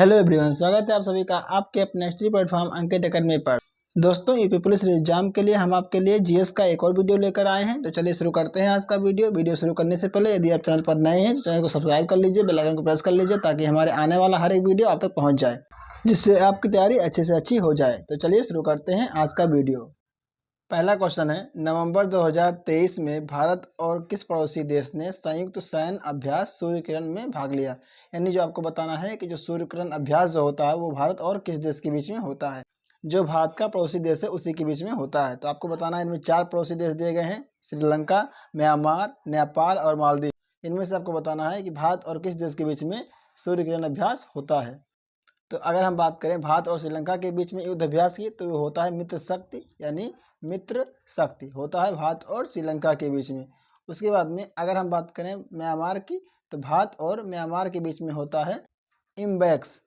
Hello everyone, स्वागत है आप सभी का आपके अपने स्टडी प्लेटफॉर्म अंकित एकेडमी पर। दोस्तों, यूपी पुलिस एग्जाम के लिए हम आपके लिए जीएस का एक और वीडियो लेकर आए हैं। तो चलिए शुरू करते हैं आज का वीडियो शुरू करने से पहले यदि आप चैनल पर नए हैं तो चैनल को सब्सक्राइब कर लीजिए, बेल आइकन को प्रेस कर लीजिए ताकि हमारे आने वाला हर एक वीडियो आप तक पहुँच जाए, जिससे आपकी तैयारी अच्छे से अच्छी हो जाए। तो चलिए शुरू करते हैं आज का वीडियो। पहला क्वेश्चन है, नवंबर 2023 में भारत और किस पड़ोसी देश ने संयुक्त सैन्य अभ्यास सूर्य किरण में भाग लिया। यानी जो आपको बताना है कि जो सूर्य किरण अभ्यास जो होता है वो भारत और किस देश के बीच में होता है। जो भारत का पड़ोसी देश है उसी के बीच में होता है। तो आपको बताना है, इनमें 4 पड़ोसी देश दिए गए हैं, श्रीलंका, म्यांमार, नेपाल और मालदीव। इनमें से आपको बताना है कि भारत और किस देश के बीच में सूर्य किरण अभ्यास होता है। तो अगर हम बात करें भारत और श्रीलंका के बीच में युद्ध अभ्यास की, तो वो होता है मित्र शक्ति, यानी मित्र शक्ति होता है भारत और श्रीलंका के बीच में। उसके बाद में अगर हम बात करें म्यांमार की, तो भारत और म्यांमार के बीच में होता है इम्बैक्स।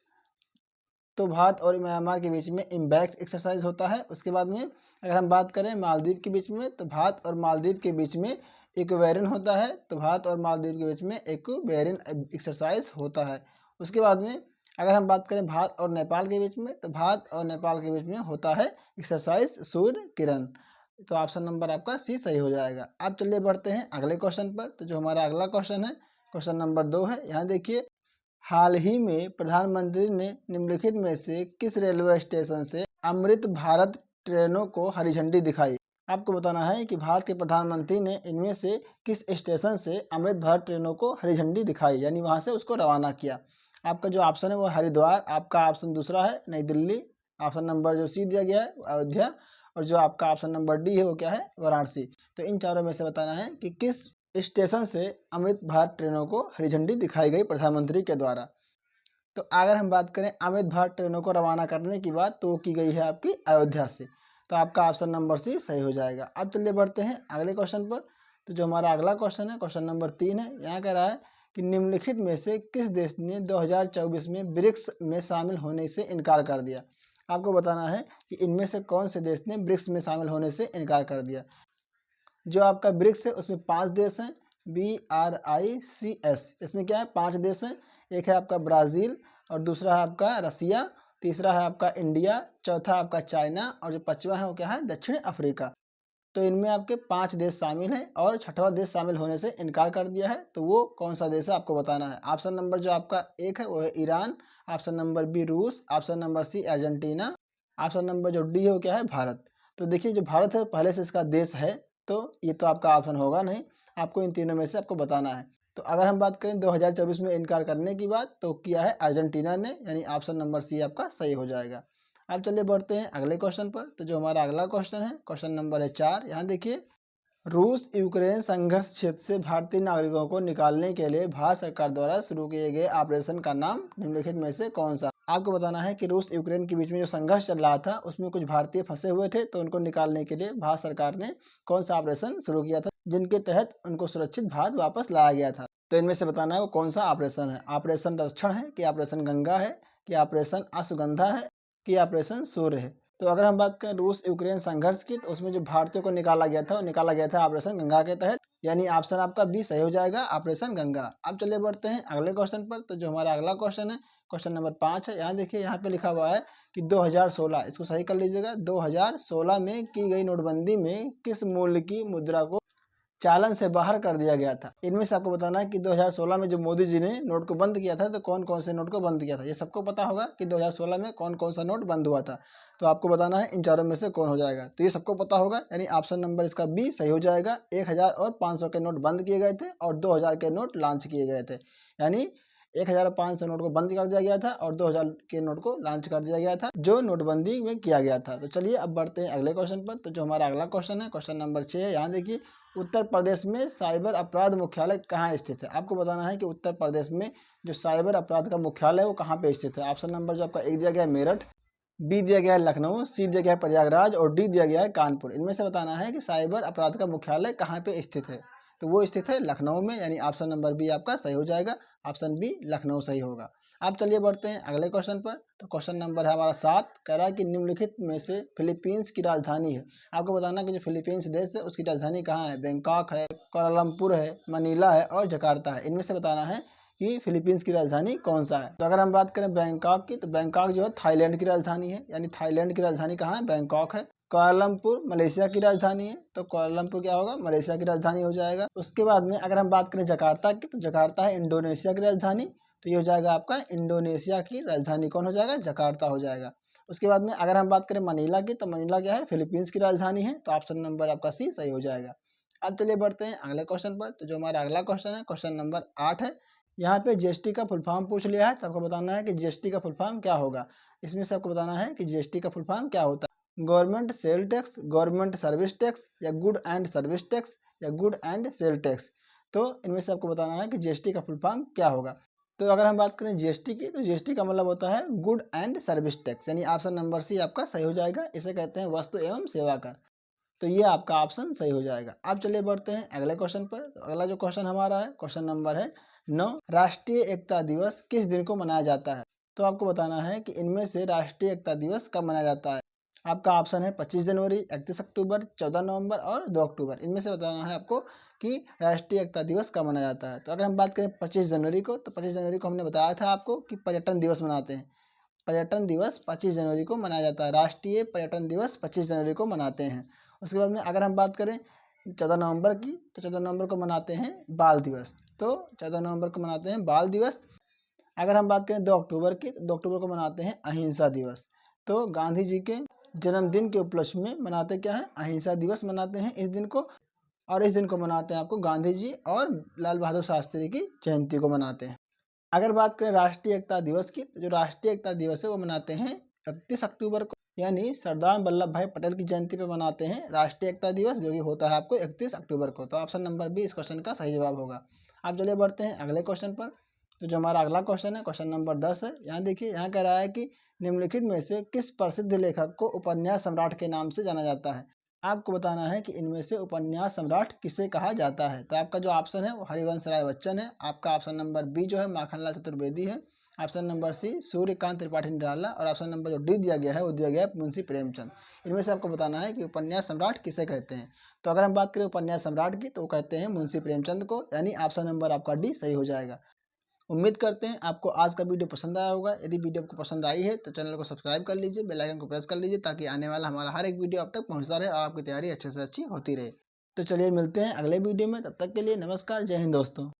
तो भारत और म्यांमार के बीच में इम्बैक्स एक्सरसाइज होता है। उसके बाद में अगर हम बात करें मालदीव के बीच में, तो भारत और मालदीव के बीच में इक्वेरियन होता है। तो भारत और मालदीव के बीच में इक्वेरियन एक्सरसाइज होता है। उसके बाद में अगर हम बात करें भारत और नेपाल के बीच में, तो भारत और नेपाल के बीच में होता है एक्सरसाइज सूर्य किरण। तो ऑप्शन नंबर आपका सी सही हो जाएगा। अब चलिए बढ़ते हैं अगले क्वेश्चन पर। तो जो हमारा अगला क्वेश्चन है, क्वेश्चन नंबर 2 है। यहाँ देखिए, हाल ही में प्रधानमंत्री ने निम्नलिखित में से किस रेलवे स्टेशन से अमृत भारत ट्रेनों को हरी झंडी दिखाई। आपको बताना है कि भारत के प्रधानमंत्री ने इनमें से किस स्टेशन से अमृत भारत ट्रेनों को हरी झंडी दिखाई, यानी वहां से उसको रवाना किया। आपका जो ऑप्शन है वो हरिद्वार, आपका ऑप्शन दूसरा है नई दिल्ली, ऑप्शन नंबर जो सी दिया गया है अयोध्या, और जो आपका ऑप्शन नंबर डी है वो क्या है, वाराणसी। तो इन चारों में से बताना है कि किस स्टेशन से अमृत भारत ट्रेनों को हरी झंडी दिखाई गई प्रधानमंत्री के द्वारा। तो अगर हम बात करें अमृत भारत ट्रेनों को रवाना करने की बात, तो वो की गई है आपकी अयोध्या से। तो आपका ऑप्शन नंबर सी सही हो जाएगा। अब चलिए बढ़ते हैं अगले क्वेश्चन पर। तो जो हमारा अगला क्वेश्चन है, क्वेश्चन नंबर 3 है। यहाँ कह रहा है कि निम्नलिखित में से किस देश ने 2024 में ब्रिक्स में शामिल होने से इनकार कर दिया। आपको बताना है कि इनमें से कौन से देश ने ब्रिक्स में शामिल होने से इनकार कर दिया। जो आपका ब्रिक्स है उसमें 5 देश हैं, BRICS। इसमें क्या है, 5 देश हैं। एक है आपका ब्राज़ील, और दूसरा है आपका रसिया, तीसरा है आपका इंडिया, चौथा आपका चाइना, और जो पांचवा है वो क्या है, दक्षिण अफ्रीका। तो इनमें आपके 5 देश शामिल हैं और छठवां देश शामिल होने से इनकार कर दिया है। तो वो कौन सा देश है आपको बताना है। ऑप्शन नंबर जो आपका 1 है वो है ईरान, ऑप्शन नंबर बी रूस, option number C Argentina, option number जो डी है वो क्या है, भारत। तो देखिए, जो भारत है पहले से इसका देश है, तो ये तो आपका ऑप्शन होगा नहीं। आपको इन तीनों में से आपको बताना है। तो अगर हम बात करें 2024 में इनकार करने की बात, तो किया है अर्जेंटीना ने, यानी ऑप्शन नंबर सी आपका सही हो जाएगा। अब चलिए बढ़ते हैं अगले क्वेश्चन पर। तो जो हमारा अगला क्वेश्चन है, क्वेश्चन नंबर है 4। यहाँ देखिए, रूस यूक्रेन संघर्ष क्षेत्र से भारतीय नागरिकों को निकालने के लिए भारत सरकार द्वारा शुरू किए गए ऑपरेशन का नाम निम्नलिखित में से कौन सा। आपको बताना है कि रूस यूक्रेन के बीच में जो संघर्ष चल रहा था उसमें कुछ भारतीय फंसे हुए थे, तो उनको निकालने के लिए भारत सरकार ने कौन सा ऑपरेशन शुरू किया था, जिनके तहत उनको सुरक्षित भारत वापस लाया गया था। तो इनमें से बताना है वो कौन सा ऑपरेशन है। ऑपरेशन रक्षण है, कि ऑपरेशन गंगा है, कि ऑपरेशन अश्वगंधा है, कि ऑपरेशन सूर्य है। तो अगर हम बात करें रूस यूक्रेन संघर्ष की, तो उसमें जो भारतीयों को निकाला गया था वो निकाला गया था ऑपरेशन गंगा के तहत, यानी ऑप्शन आपका बी सही हो जाएगा, ऑपरेशन गंगा। अब चलिए बढ़ते हैं अगले क्वेश्चन पर। तो जो हमारा अगला क्वेश्चन है, क्वेश्चन नंबर 5 है। यहाँ देखिए, यहाँ पे लिखा हुआ है कि 2016, इसको सही कर लीजिएगा, 2016 में की गई नोटबंदी में किस मूल्य की मुद्रा को चालन से बाहर कर दिया गया था। इनमें से आपको बताना है कि 2016 में जो मोदी जी ने नोट को बंद किया था, तो कौन कौन से नोट को बंद किया था। ये सबको पता होगा कि 2016 में कौन कौन सा नोट बंद हुआ था। तो आपको बताना है इन चारों में से कौन हो जाएगा। तो ये सबको पता होगा, यानी ऑप्शन नंबर इसका बी सही हो जाएगा। 1000 और 500 के नोट बंद किए गए थे और 2000 के नोट लॉन्च किए गए थे। यानी 1500 नोट को बंद कर दिया गया था और 2000 के नोट को लॉन्च कर दिया गया था, जो नोटबंदी में किया गया था। तो चलिए अब बढ़ते हैं अगले क्वेश्चन पर। तो जो हमारा अगला क्वेश्चन है, क्वेश्चन नंबर 6 है। यहाँ देखिए, उत्तर प्रदेश में साइबर अपराध मुख्यालय कहाँ स्थित है। आपको बताना है कि उत्तर प्रदेश में जो साइबर अपराध का मुख्यालय है वो कहाँ पे स्थित है। ऑप्शन नंबर जो आपका 1 दिया गया है मेरठ, बी दिया गया है लखनऊ, सी दिया गया है प्रयागराज, और डी दिया गया है कानपुर। इनमें से बताना है कि साइबर अपराध का मुख्यालय कहाँ पे स्थित है। तो वो स्थित है लखनऊ में, यानी ऑप्शन नंबर बी आपका सही हो जाएगा। ऑप्शन बी लखनऊ सही होगा। अब चलिए बढ़ते हैं अगले क्वेश्चन पर। तो क्वेश्चन नंबर है हमारा 7, कह रहा है कि निम्नलिखित में से फिलीपींस की राजधानी है। आपको बताना कि जो फिलीपींस देश है उसकी राजधानी कहाँ है। बैंकॉक है, कोलालमपुर है, मनीला है और जकार्ता है। इनमें से बताना है कि फिलीपींस की राजधानी कौन सा है। तो अगर हम बात करें बैंकॉक की, तो बैंकॉक जो है थाईलैंड की राजधानी है, यानी थाईलैंड की राजधानी कहाँ है, बैंकॉक है। कुआलालंपुर मलेशिया की राजधानी है, तो कुआलालंपुर क्या होगा, मलेशिया की राजधानी हो जाएगा। उसके बाद में अगर हम बात करें जकार्ता की, तो जकार्ता है इंडोनेशिया की राजधानी, तो ये हो जाएगा आपका इंडोनेशिया की राजधानी कौन हो जाएगा, जकार्ता हो जाएगा। उसके बाद में अगर हम बात करें मनीला की, तो मनीला क्या है, फिलीपींस की राजधानी है, तो ऑप्शन नंबर आपका सी सही हो जाएगा। अब चलिए बढ़ते हैं अगले क्वेश्चन पर। तो जो हमारा अगला क्वेश्चन है, क्वेश्चन नंबर 8 है। यहाँ पे जीएसटी का फुल फॉर्म पूछ लिया है, तो आपको बताना है कि जीएसटी का फुल फॉर्म क्या होगा। इसमें से आपको बताना है कि जीएसटी का फुल फॉर्म क्या होता है। Government sale tax, government service tax, या गुड एंड सर्विस टैक्स, या गुड एंड सेल टैक्स। तो इनमें से आपको बताना है कि जीएसटी का फुल फॉर्म क्या होगा। तो अगर हम बात करें जीएसटी की, तो जीएसटी का मतलब होता है गुड एंड सर्विस टैक्स, यानी ऑप्शन नंबर सी आपका सही हो जाएगा। इसे कहते हैं वस्तु एवं सेवा कर, तो ये आपका ऑप्शन सही हो जाएगा। अब चलिए बढ़ते हैं अगले क्वेश्चन पर। तो अगला जो क्वेश्चन हमारा है, क्वेश्चन नंबर है 9। राष्ट्रीय एकता दिवस किस दिन को मनाया जाता है। तो आपको बताना है कि इनमें से राष्ट्रीय एकता दिवस कब मनाया जाता है। आपका ऑप्शन है 25 जनवरी, 31 अक्टूबर, 14 नवंबर और 2 अक्टूबर। इनमें से बताना है आपको कि राष्ट्रीय एकता दिवस कब मनाया जाता है। तो अगर हम बात करें 25 जनवरी को, तो 25 जनवरी को हमने बताया था आपको कि पर्यटन दिवस मनाते हैं। पर्यटन दिवस 25 जनवरी को मनाया जाता है, राष्ट्रीय पर्यटन दिवस 25 जनवरी को मनाते हैं। उसके बाद में अगर हम बात करें 14 नवंबर की, तो 14 नवंबर को मनाते हैं बाल दिवस, तो 14 नवंबर को मनाते हैं बाल दिवस। अगर हम बात करें 2 अक्टूबर की, तो 2 अक्टूबर को मनाते हैं अहिंसा दिवस। तो गांधी जी के जन्मदिन के उपलक्ष्य में मनाते क्या है, अहिंसा दिवस मनाते हैं इस दिन को। और इस दिन को मनाते हैं आपको गांधी जी और लाल बहादुर शास्त्री की जयंती को मनाते हैं। अगर बात करें राष्ट्रीय एकता दिवस की, तो जो राष्ट्रीय एकता दिवस है वो मनाते हैं 31 अक्टूबर को, यानी सरदार वल्लभ भाई पटेल की जयंती पे मनाते हैं राष्ट्रीय एकता दिवस, जो कि होता है आपको 31 अक्टूबर को। तो ऑप्शन नंबर बी इस क्वेश्चन का सही जवाब होगा। आप चलिए बढ़ते हैं अगले क्वेश्चन पर। तो जो हमारा अगला क्वेश्चन है, क्वेश्चन नंबर 10 है। यहाँ देखिए, यहाँ कह रहा है कि निम्नलिखित में से किस प्रसिद्ध लेखक को उपन्यास सम्राट के नाम से जाना जाता है। आपको बताना है कि इनमें से उपन्यास सम्राट किसे कहा जाता है। तो आपका जो ऑप्शन है वो हरिवंश राय बच्चन है। आपका ऑप्शन नंबर बी जो है माखनलाल चतुर्वेदी है। Option number C Suryakant Tripathi Nirala, और ऑप्शन नंबर जो डी दिया गया है वो दिया गया है मुंशी प्रेमचंद। इनमें से आपको बताना है कि उपन्यास सम्राट किसे कहते हैं। तो अगर हम बात करें उपन्यास सम्राट की, तो वो कहते हैं मुंशी प्रेमचंद को, यानी ऑप्शन नंबर आपका डी सही हो जाएगा। उम्मीद करते हैं आपको आज का वीडियो पसंद आया होगा। यदि वीडियो आपको पसंद आई है तो चैनल को सब्सक्राइब कर लीजिए, बेल आइकन को प्रेस कर लीजिए, ताकि आने वाला हमारा हर एक वीडियो आप तक पहुंचता रहे और आपकी तैयारी अच्छे से अच्छी होती रहे। तो चलिए मिलते हैं अगले वीडियो में, तब तक के लिए नमस्कार, जय हिंद दोस्तों।